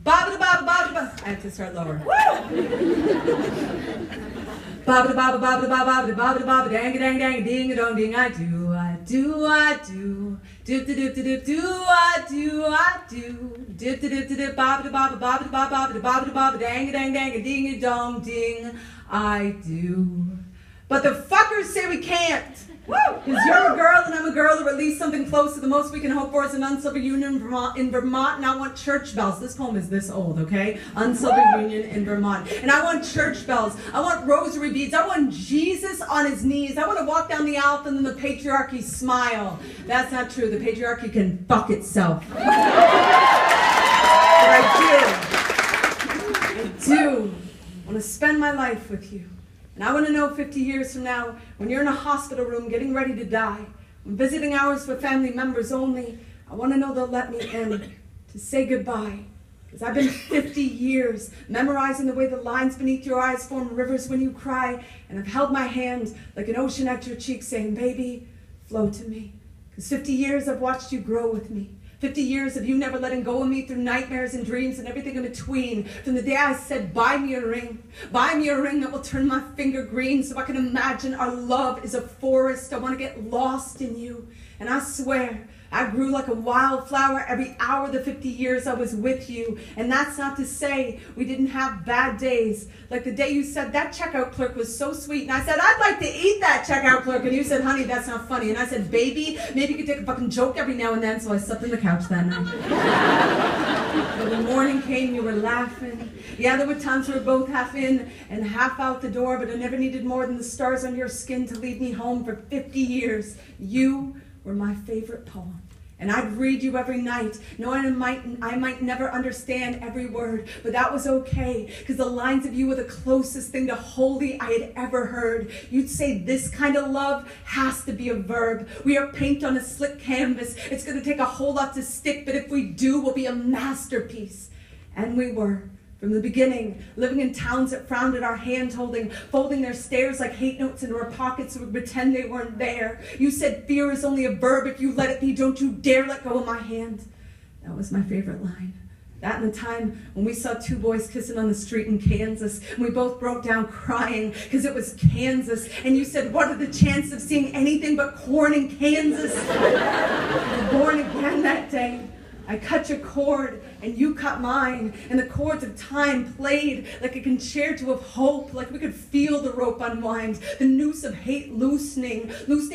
Baba baba baba baba. I have to start lower. Baba baba baba baba baba baba dang dang dang ding dong ding. I do dip dip dip dip do I do dip dip dip dip baba baba baba baba baba baba dang dang dang ding dong ding. I do. But the fuckers say we can't. Because you're a girl and I'm a girl, or at least something close to the most we can hope for is an uncivil union in Vermont, and I want church bells. This poem is this old, okay? Uncivil union in Vermont. And I want church bells. I want rosary beads. I want Jesus on his knees. I want to walk down the aisle and then the patriarchy smile. That's not true. The patriarchy can fuck itself. But I want to spend my life with you. And I want to know 50 years from now, when you're in a hospital room getting ready to die, when visiting hours for family members only, I want to know they'll let me in to say goodbye. Because I've been 50 years memorizing the way the lines beneath your eyes form rivers when you cry, and I've held my hand like an ocean at your cheek saying, baby, flow to me. Because 50 years I've watched you grow with me. 50 years of you never letting go of me through nightmares and dreams and everything in between. From the day I said, buy me a ring that will turn my finger green so I can imagine our love is a forest. I want to get lost in you. And I swear, I grew like a wildflower every hour the 50 years I was with you. And that's not to say we didn't have bad days. Like the day you said that checkout clerk was so sweet. And I said, I'd like to eat that checkout clerk. And you said, honey, that's not funny. And I said, baby, maybe you could take a fucking joke every now and then. So I slept on the couch that night. When the morning came, you were laughing. Yeah, there were times we were both half in and half out the door, but I never needed more than the stars on your skin to lead me home for 50 years. You were my favorite poem. And I'd read you every night, knowing I might never understand every word, but that was okay, because the lines of you were the closest thing to holy I had ever heard. You'd say this kind of love has to be a verb. We are paint on a slick canvas. It's going to take a whole lot to stick, but if we do, we'll be a masterpiece. And we were. From the beginning, living in towns that frowned at our hand-holding, folding their stares like hate notes into our pockets so we pretend they weren't there. You said fear is only a verb. If you let it be, don't you dare let go of my hand. That was my favorite line. That and the time when we saw two boys kissing on the street in Kansas, and we both broke down crying because it was Kansas. And you said, what are the chances of seeing anything but corn in Kansas? I was born again that day. I cut your cord, and you cut mine, and the chords of time played like a concerto of hope, like we could feel the rope unwind, the noose of hate loosening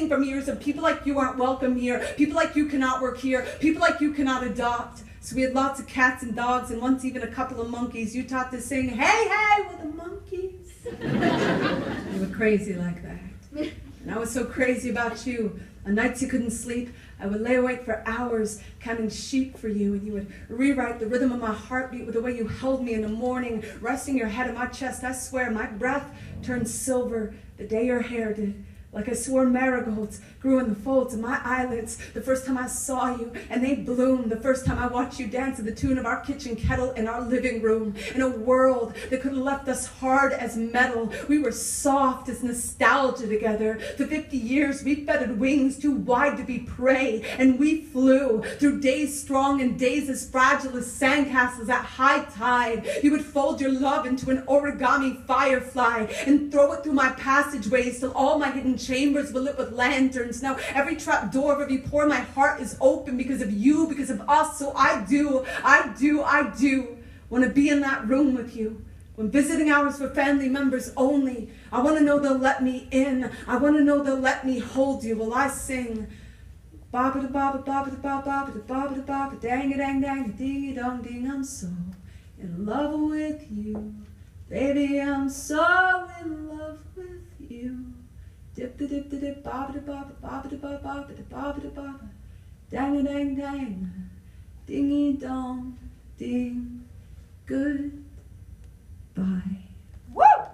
from years of people like you aren't welcome here, people like you cannot work here, people like you cannot adopt. So we had lots of cats and dogs, and once even a couple of monkeys. You taught to sing, hey, hey, we're the monkeys. You were crazy like that. And I was so crazy about you. On nights you couldn't sleep, I would lay awake for hours counting sheep for you, and you would rewrite the rhythm of my heartbeat with the way you held me in the morning, resting your head on my chest. I swear my breath turned silver the day your hair did. Like I swore marigolds grew in the folds of my eyelids the first time I saw you, and they bloomed the first time I watched you dance to the tune of our kitchen kettle in our living room. In a world that could have left us hard as metal, we were soft as nostalgia together. For 50 years we feathered wings too wide to be prey, and we flew through days strong and days as fragile as sandcastles at high tide. You would fold your love into an origami firefly and throw it through my passageways till all my hidden chambers were lit with lanterns. Now every trap door of every pore in my heart is open because of you, because of us. So I do want to be in that room with you. When visiting hours for family members only, I want to know they'll let me in. I want to know they'll let me hold you while I sing. Ba ba ba ba ba ba ba ba ba ba ba dang a dang dang ding a dong ding. I'm so in love with you, baby. I'm so in love with you. Dip da dip da dip ba ba ba ba ba ba ba ba ba ba dang a dang dang dingy dong ding. Goodbye.